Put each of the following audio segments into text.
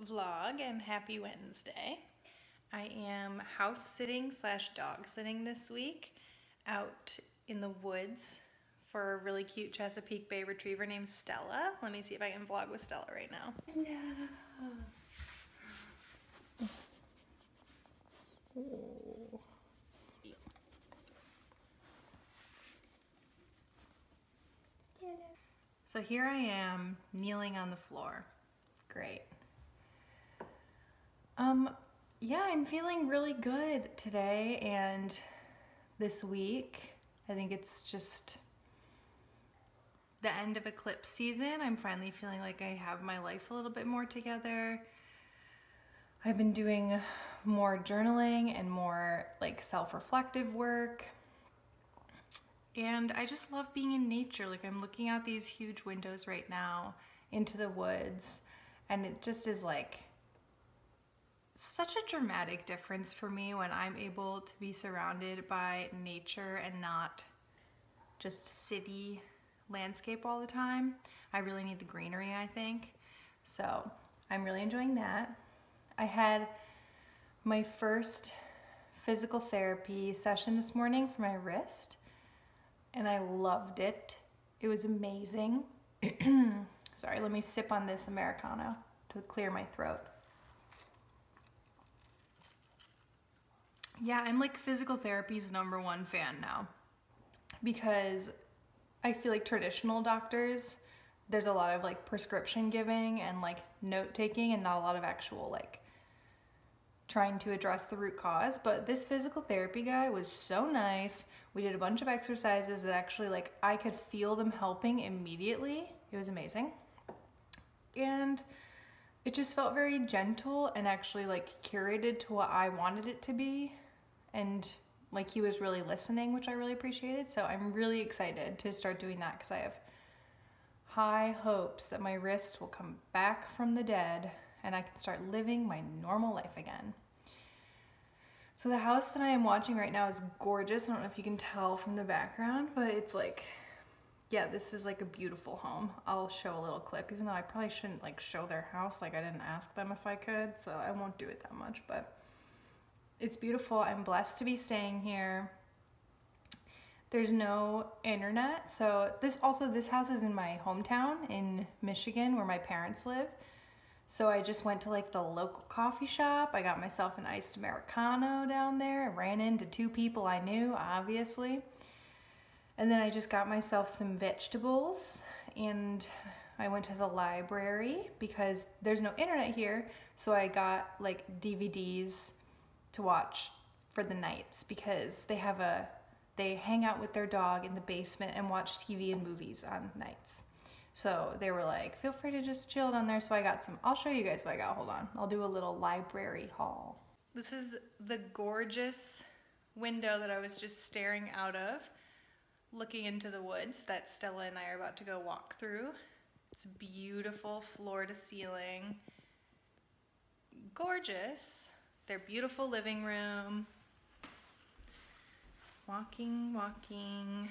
vlog and happy Wednesday. I am house sitting / dog sitting this week out in the woods for a really cute Chesapeake Bay retriever named Stella. Let me see if I can vlog with Stella right now. Hello. Oh. So here I am kneeling on the floor. Great. Yeah, I'm feeling really good today and this week. I think it's just the end of eclipse season. I'm finally feeling like I have my life a little bit more together. I've been doing more journaling and more like self-reflective work. And I just love being in nature. Like I'm looking out these huge windows right now into the woods, and it just is like such a dramatic difference for me when I'm able to be surrounded by nature and not just city landscape all the time. I really need the greenery, I think. So I'm really enjoying that. I had my first physical therapy session this morning for my wrist, and I loved it. It was amazing. Sorry, let me sip on this Americano to clear my throat. Yeah, I'm like physical therapy's #1 fan now, because I feel like traditional doctors, there's a lot of like prescription giving and like note taking and not a lot of actual like trying to address the root cause. But this physical therapy guy was so nice. We did a bunch of exercises that actually like I could feel them helping immediately. It was amazing. And it just felt very gentle and actually like curated to what I wanted it to be. And like he was really listening, which I really appreciated. So I'm really excited to start doing that because I have high hopes that my wrist will come back from the dead and I can start living my normal life again. So the house that I am watching right now is gorgeous. I don't know if you can tell from the background, but it's like, yeah, this is like a beautiful home. I'll show a little clip, even though I probably shouldn't like show their house. Like I didn't ask them if I could, so I won't do it that much, but it's beautiful. I'm blessed to be staying here. There's no internet. So this house is in my hometown in Michigan where my parents live. So I just went to like the local coffee shop. I got myself an iced Americano down there. I ran into 2 people I knew, obviously. And then I just got myself some vegetables and I went to the library because there's no internet here. So I got like DVDs to watch for the nights because they hang out with their dog in the basement and watch TV and movies on nights. So they were like, feel free to just chill down there. So I got some, I'll show you guys what I got. Hold on. I'll do a little library haul. This is the gorgeous window that I was just staring out of, looking into the woods that Stella and I are about to go walk through. It's beautiful, floor to ceiling. Gorgeous. Their beautiful living room. Walking.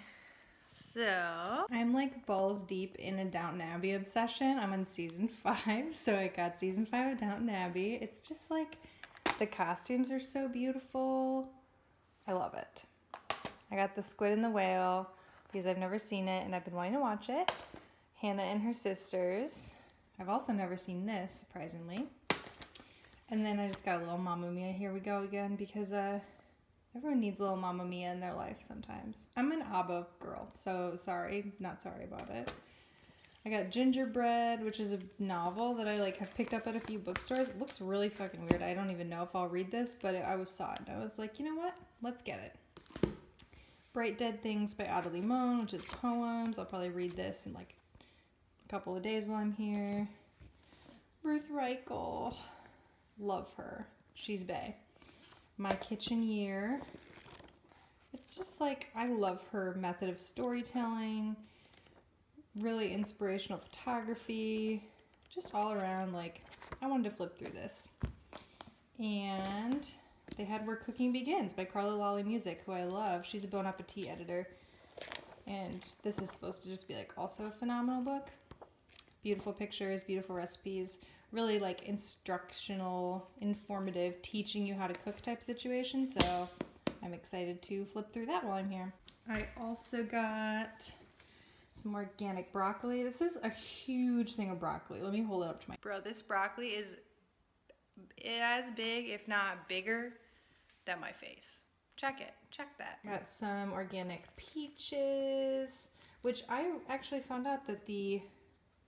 So, I'm like balls deep in a Downton Abbey obsession. I'm on season 5, so I got season 5 of Downton Abbey. It's just like, the costumes are so beautiful. I love it. I got The Squid and the Whale because I've never seen it and I've been wanting to watch it. Hannah and Her Sisters. I've also never seen this, surprisingly. And then I just got a little Mamma Mia. Here we go again because everyone needs a little Mamma Mia in their life sometimes. I'm an ABBA girl, so not sorry about it. I got Gingerbread, which is a novel that I like have picked up at a few bookstores. It looks really fucking weird. I don't even know if I'll read this, but I saw it and I was like, you know what? Let's get it. Bright Dead Things by Ada Limon, which is poems. I'll probably read this in like a couple of days while I'm here. Ruth Reichel. Love her. She's bae. My Kitchen Year. It's just like, I love her method of storytelling, really inspirational photography, just all around, like, I wanted to flip through this. And they had Where Cooking Begins by Carla Lawley Music, who I love. She's a Bon Appetit editor. And this is supposed to just be like also a phenomenal book. Beautiful pictures, beautiful recipes, really like instructional, informative, teaching you how to cook type situation. So I'm excited to flip through that while I'm here. I also got some organic broccoli. This is a huge thing of broccoli. Let me hold it up to my... Bro, this broccoli is as big, if not bigger, than my face. Check it. Check that. Got some organic peaches, which I actually found out that the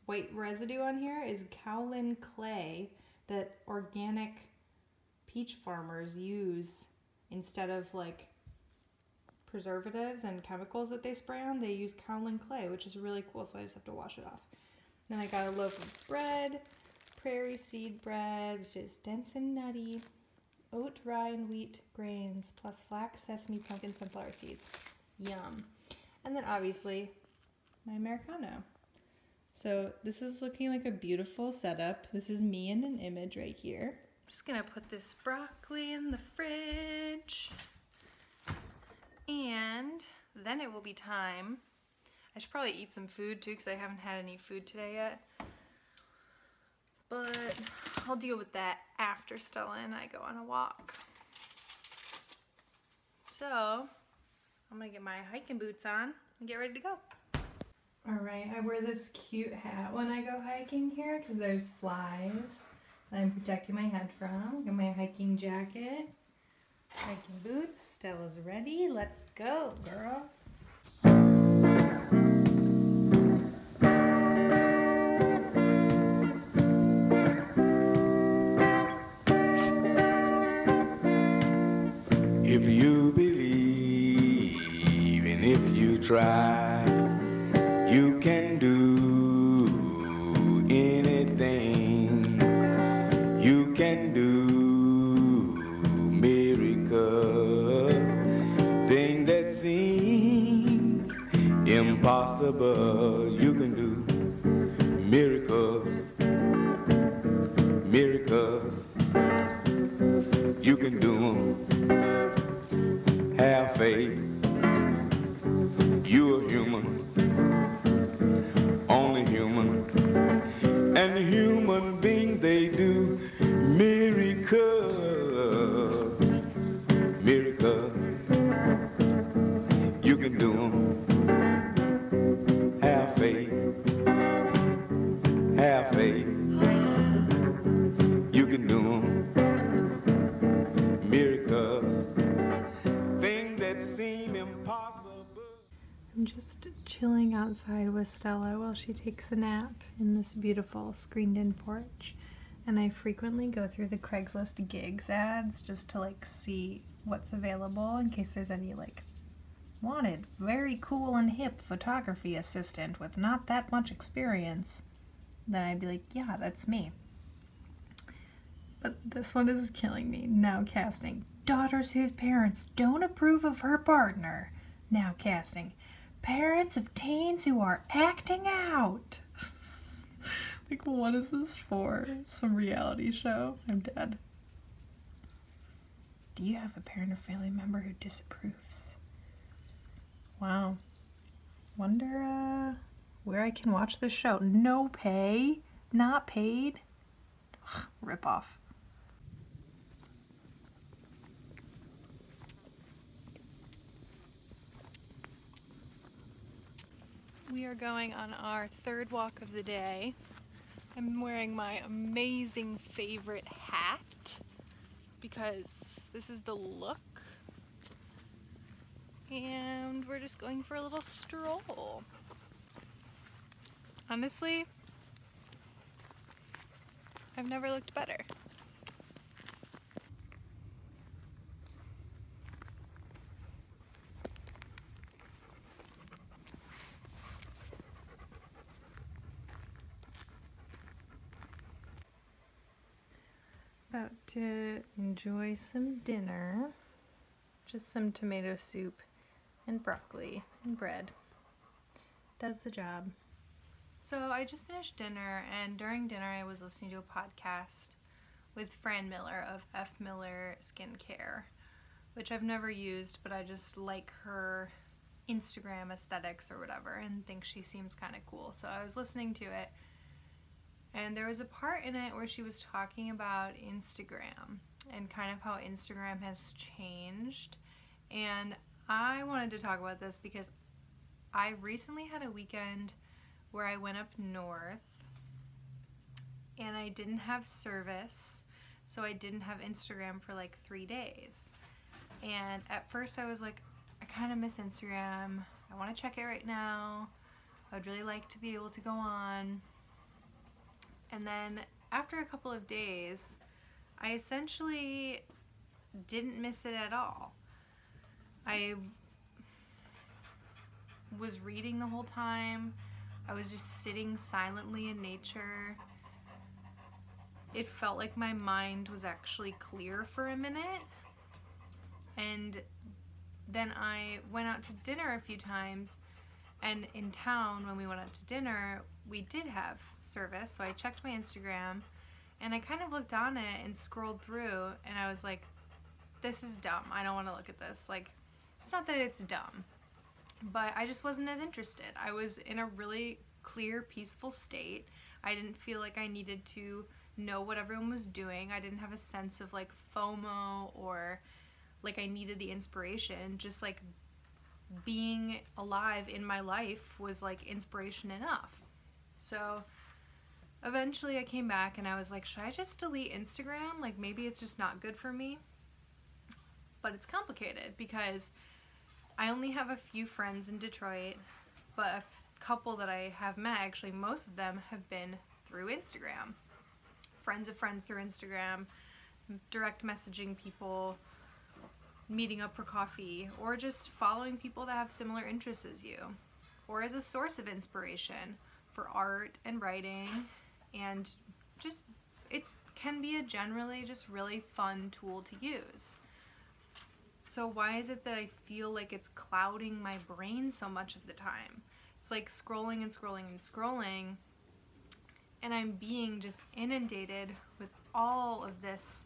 white residue on here is kaolin clay that organic peach farmers use instead of like preservatives and chemicals that they spray on. They use kaolin clay, which is really cool, so I just have to wash it off. Then I got a loaf of bread, prairie seed bread, which is dense and nutty, oat, rye, and wheat grains, plus flax, sesame, pumpkin, sunflower seeds. Yum. And then obviously my Americano. So this is looking like a beautiful setup. This is me in an image right here. I'm just gonna put this broccoli in the fridge. And then it will be time. I should probably eat some food too because I haven't had any food today yet. But I'll deal with that after Stella and I go on a walk. So I'm gonna get my hiking boots on and get ready to go. All right, I wear this cute hat when I go hiking here because there's flies that I'm protecting my head from. Got my hiking jacket, hiking boots. Stella's ready. Let's go, girl. If you believe and if you try, you can do anything. You can do miracles, things that seem impossible. You can do miracles, miracles. You can do them. Have faith. You're human, only human, and human beings, they do miracles, miracles. You can do them. Have faith, have faith. You can do them. Miracles, things that seem impossible. I'm just chilling outside with Stella while she takes a nap in this beautiful screened-in porch. And I frequently go through the Craigslist gigs ads just to like see what's available in case there's any like wanted, very cool and hip photography assistant with not that much experience. Then I'd be like, yeah, that's me. But this one is killing me. Now casting. Daughters whose parents don't approve of her partner. Now casting. Parents of teens who are acting out. Like, what is this for? Some reality show? I'm dead. Do you have a parent or family member who disapproves? Wow. Wonder where I can watch this show. No pay? Not paid? Rip off. We are going on our third walk of the day. I'm wearing my amazing favorite hat because this is the look. And we're just going for a little stroll. Honestly, I've never looked better. About to enjoy some dinner. Just some tomato soup and broccoli and bread. Does the job. So I just finished dinner, and during dinner I was listening to a podcast with Fran Miller of F. Miller Skincare, which I've never used, but I just like her Instagram aesthetics or whatever and think she seems kind of cool. So I was listening to it, And there was a part in it where she was talking about Instagram and kind of how Instagram has changed. And I wanted to talk about this because I recently had a weekend where I went up north and I didn't have service, so I didn't have Instagram for like 3 days. And at first I was like, I kind of miss Instagram. I want to check it right now. I would really like to be able to go on. And then after a couple of days, I essentially didn't miss it at all. I was reading the whole time. I was just sitting silently in nature. It felt like my mind was actually clear for a minute. And then I went out to dinner a few times, and in town when we went out to dinner, we did have service, so I checked my Instagram and I kind of looked on it and scrolled through, and I was like, this is dumb. I don't want to look at this. Like, it's not that it's dumb, but I just wasn't as interested. I was in a really clear, peaceful state. I didn't feel like I needed to know what everyone was doing. I didn't have a sense of like FOMO or like I needed the inspiration. Just like being alive in my life was like inspiration enough. So eventually I came back and I was like, should I just delete Instagram? Like maybe it's just not good for me. But it's complicated because I only have a few friends in Detroit, but a couple that I have met, actually most of them have been through Instagram. Friends of friends through Instagram, direct messaging people, meeting up for coffee, or just following people that have similar interests as you, or as a source of inspiration for art and writing, and just it can be a generally just really fun tool to use. So why is it that I feel like it's clouding my brain so much of the time? It's like scrolling and scrolling and scrolling, and I'm being just inundated with all of this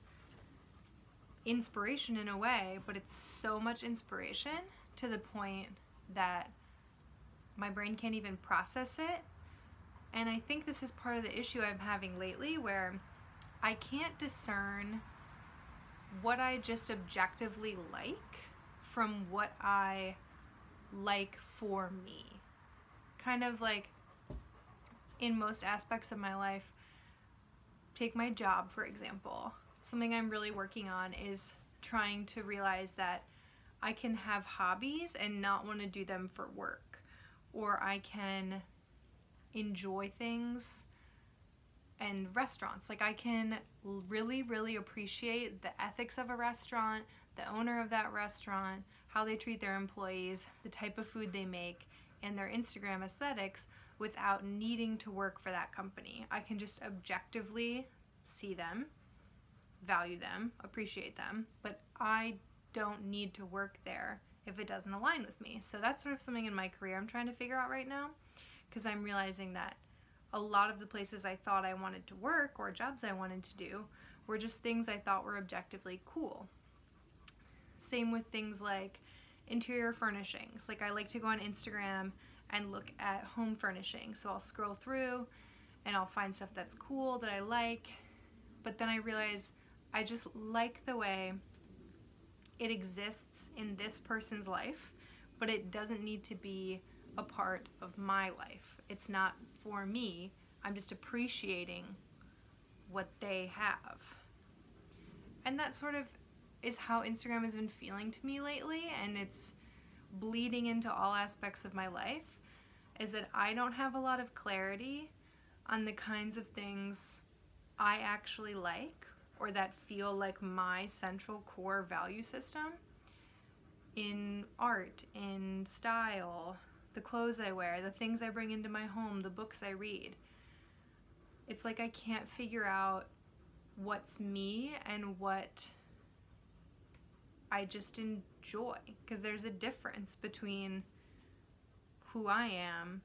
inspiration in a way, but it's so much inspiration to the point that my brain can't even process it. And I think this is part of the issue I'm having lately, where I can't discern what I just objectively like from what I like for me. Kind of like in most aspects of my life, take my job for example. Something I'm really working on is trying to realize that I can have hobbies and not want to do them for work, or I can enjoy things and restaurants. Like I can really, really appreciate the ethics of a restaurant, the owner of that restaurant, how they treat their employees, the type of food they make, and their Instagram aesthetics without needing to work for that company. I can just objectively see them, value them, appreciate them, but I don't need to work there if it doesn't align with me. So that's sort of something in my career I'm trying to figure out right now, because I'm realizing that a lot of the places I thought I wanted to work or jobs I wanted to do were just things I thought were objectively cool. Same with things like interior furnishings. Like I like to go on Instagram and look at home furnishings. So I'll scroll through and I'll find stuff that's cool that I like, but then I realize I just like the way it exists in this person's life, but it doesn't need to be a part of my life. It's not for me. I'm just appreciating what they have. And that sort of is how Instagram has been feeling to me lately, and it's bleeding into all aspects of my life, is that I don't have a lot of clarity on the kinds of things I actually like or that feel like my central core value system in art, in style, the clothes I wear, the things I bring into my home, the books I read. It's like I can't figure out what's me and what I just enjoy, because there's a difference between who I am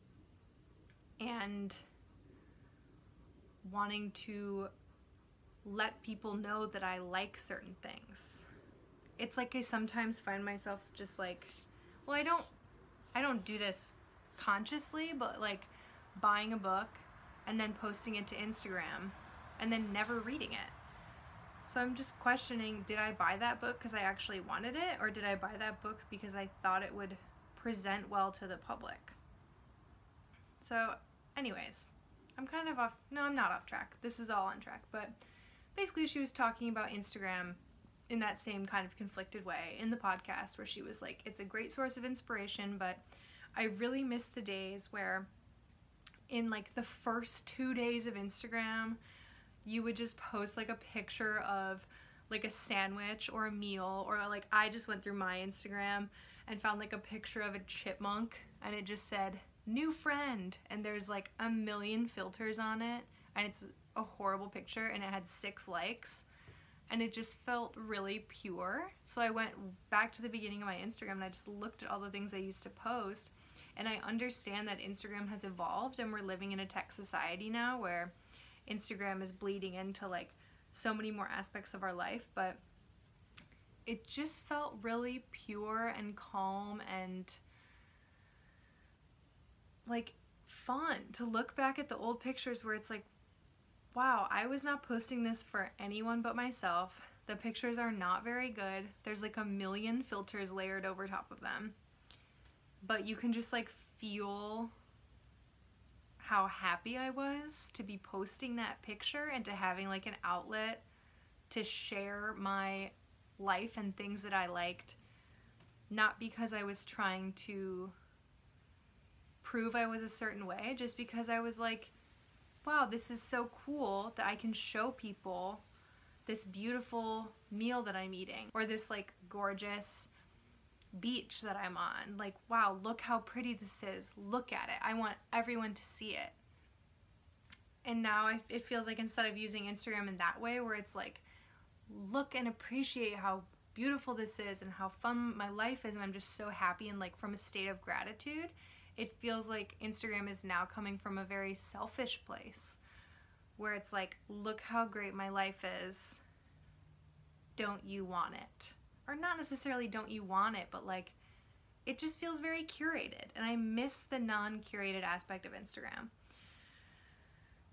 and wanting to let people know that I like certain things. It's like I sometimes find myself just like, well, I don't do this consciously, but like buying a book and then posting it to Instagram and then never reading it. So I'm just questioning, did I buy that book because I actually wanted it, or did I buy that book because I thought it would present well to the public? So anyways, I'm kind of off, no, I'm not off track. This is all on track, but basically she was talking about Instagram in that same kind of conflicted way in the podcast, where she was like, it's a great source of inspiration, but I really miss the days where in like the first 2 days of Instagram, you would just post like a picture of like a sandwich or a meal, or like I just went through my Instagram and found like a picture of a chipmunk and it just said new friend, and there's like a million filters on it, and it's a horrible picture, and it had 6 likes, and it just felt really pure. So I went back to the beginning of my Instagram and I just looked at all the things I used to post, and I understand that Instagram has evolved and we're living in a tech society now where Instagram is bleeding into like so many more aspects of our life, but it just felt really pure and calm and like fun to look back at the old pictures where it's like, wow, I was not posting this for anyone but myself. The pictures are not very good. There's like a million filters layered over top of them. But you can just like feel how happy I was to be posting that picture and to having like an outlet to share my life and things that I liked, not because I was trying to prove I was a certain way, just because I was like, wow, this is so cool that I can show people this beautiful meal that I'm eating, or this like gorgeous beach that I'm on. Like, wow, look how pretty this is. Look at it. I want everyone to see it. And now it feels like instead of using Instagram in that way, where it's like, look and appreciate how beautiful this is and how fun my life is, and I'm just so happy and like from a state of gratitude, it feels like Instagram is now coming from a very selfish place where it's like, look how great my life is. Don't you want it? Or not necessarily don't you want it, but like it just feels very curated, and I miss the non-curated aspect of Instagram.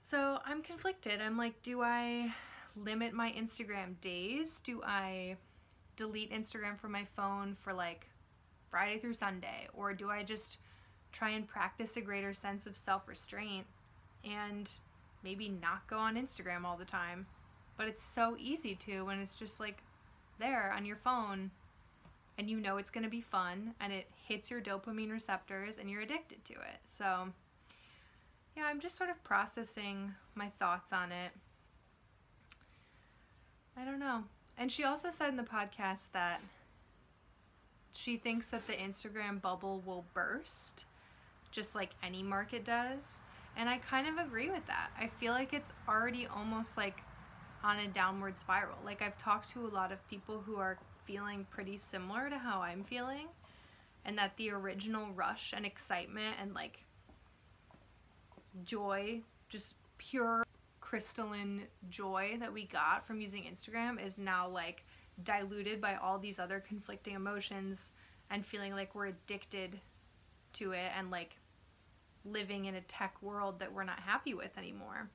So I'm conflicted. I'm like, do I limit my Instagram days? Do I delete Instagram from my phone for like Friday through Sunday? Or do I just try and practice a greater sense of self-restraint and maybe not go on Instagram all the time? But it's so easy to when it's just like there on your phone, and you know it's going to be fun, and it hits your dopamine receptors and you're addicted to it. So yeah, I'm just sort of processing my thoughts on it. I don't know. And she also said in the podcast that she thinks that the Instagram bubble will burst, just like any market does. And I kind of agree with that. I feel like it's already almost like on a downward spiral. Like I've talked to a lot of people who are feeling pretty similar to how I'm feeling, and that the original rush and excitement and like joy, just pure crystalline joy that we got from using Instagram is now like diluted by all these other conflicting emotions and feeling like we're addicted to it and like living in a tech world that we're not happy with anymore.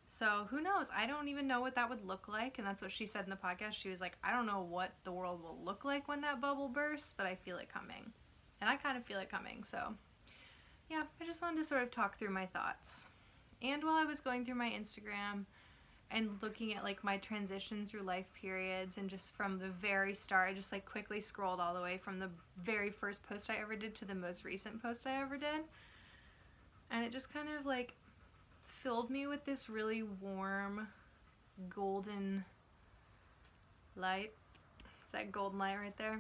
So who knows? I don't even know what that would look like, and that's what she said in the podcast. She was like, I don't know what the world will look like when that bubble bursts, but I feel it coming. And I kind of feel it coming, so yeah, I just wanted to sort of talk through my thoughts. And while I was going through my Instagram and looking at like my transition through life periods, and just from the very start, I just like quickly scrolled all the way from the very first post I ever did to the most recent post I ever did. And it just kind of like filled me with this really warm golden light. It's that golden light right there.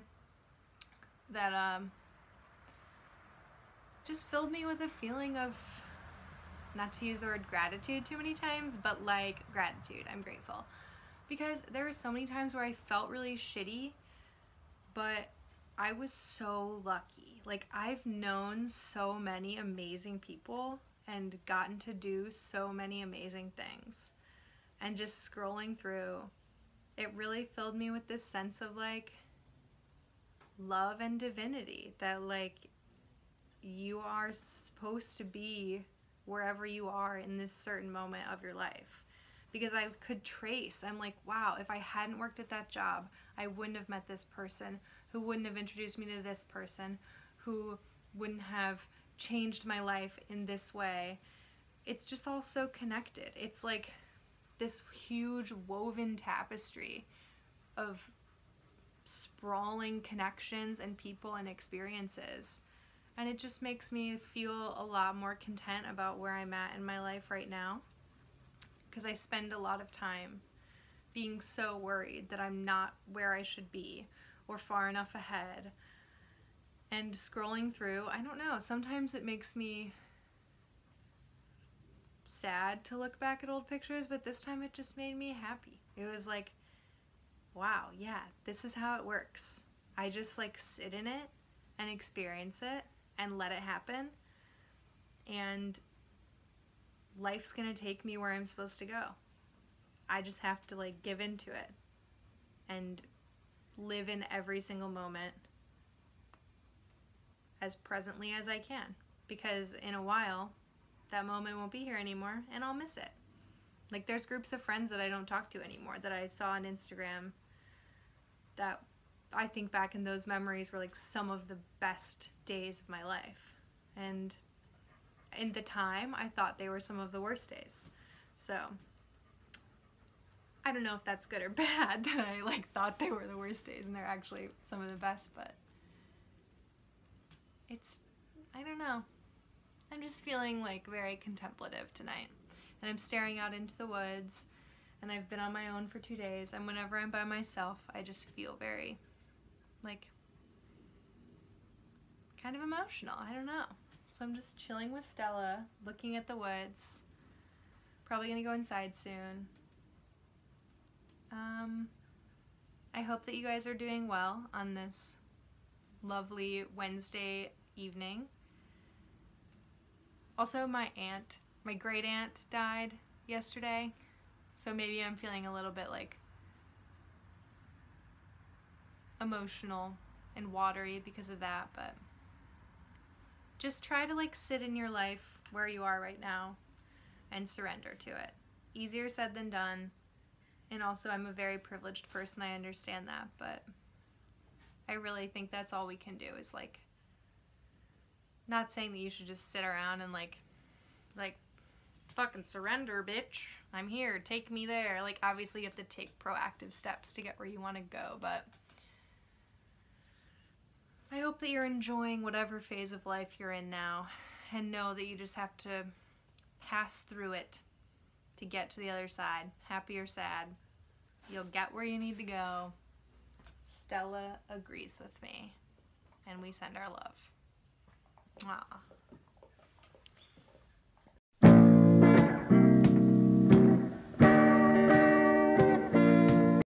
That just filled me with a feeling of, not to use the word gratitude too many times, but like gratitude. I'm grateful. Because there were so many times where I felt really shitty, but I was so lucky. Like I've known so many amazing people and gotten to do so many amazing things. And just scrolling through, it really filled me with this sense of like love and divinity, that like you are supposed to be wherever you are in this certain moment of your life. Because I could trace, I'm like, wow, if I hadn't worked at that job, I wouldn't have met this person, who wouldn't have introduced me to this person, who wouldn't have changed my life in this way. It's just all so connected. It's like this huge woven tapestry of sprawling connections and people and experiences. And it just makes me feel a lot more content about where I'm at in my life right now. Because I spend a lot of time being so worried that I'm not where I should be or far enough ahead. And scrolling through, I don't know, sometimes it makes me sad to look back at old pictures, but this time it just made me happy. It was like, wow, yeah, this is how it works. I just like sit in it and experience it and let it happen. And life's gonna take me where I'm supposed to go. I just have to like give into it and live in every single moment as presently as I can, because in a while that moment won't be here anymore and I'll miss it. Like there's groups of friends that I don't talk to anymore that I saw on Instagram that I think back in those memories were like some of the best days of my life. And in the time, I thought they were some of the worst days. So I don't know if that's good or bad that I like thought they were the worst days and they're actually some of the best, but it's, I don't know. I'm just feeling like very contemplative tonight. And I'm staring out into the woods, and I've been on my own for 2 days, and whenever I'm by myself, I just feel very like kind of emotional. I don't know. So I'm just chilling with Stella, looking at the woods. Probably gonna go inside soon. I hope that you guys are doing well on this lovely Wednesday evening. Also, my great aunt died yesterday, so maybe I'm feeling a little bit like emotional and watery because of that, but just try to like sit in your life where you are right now and surrender to it. Easier said than done. And also I'm a very privileged person, I understand that, but I really think that's all we can do is like, not saying that you should just sit around and like fucking surrender, bitch. I'm here, take me there. Like obviously you have to take proactive steps to get where you want to go, but I hope that you're enjoying whatever phase of life you're in now and know that you just have to pass through it to get to the other side, happy or sad. You'll get where you need to go. Stella agrees with me, and we send our love. Aww.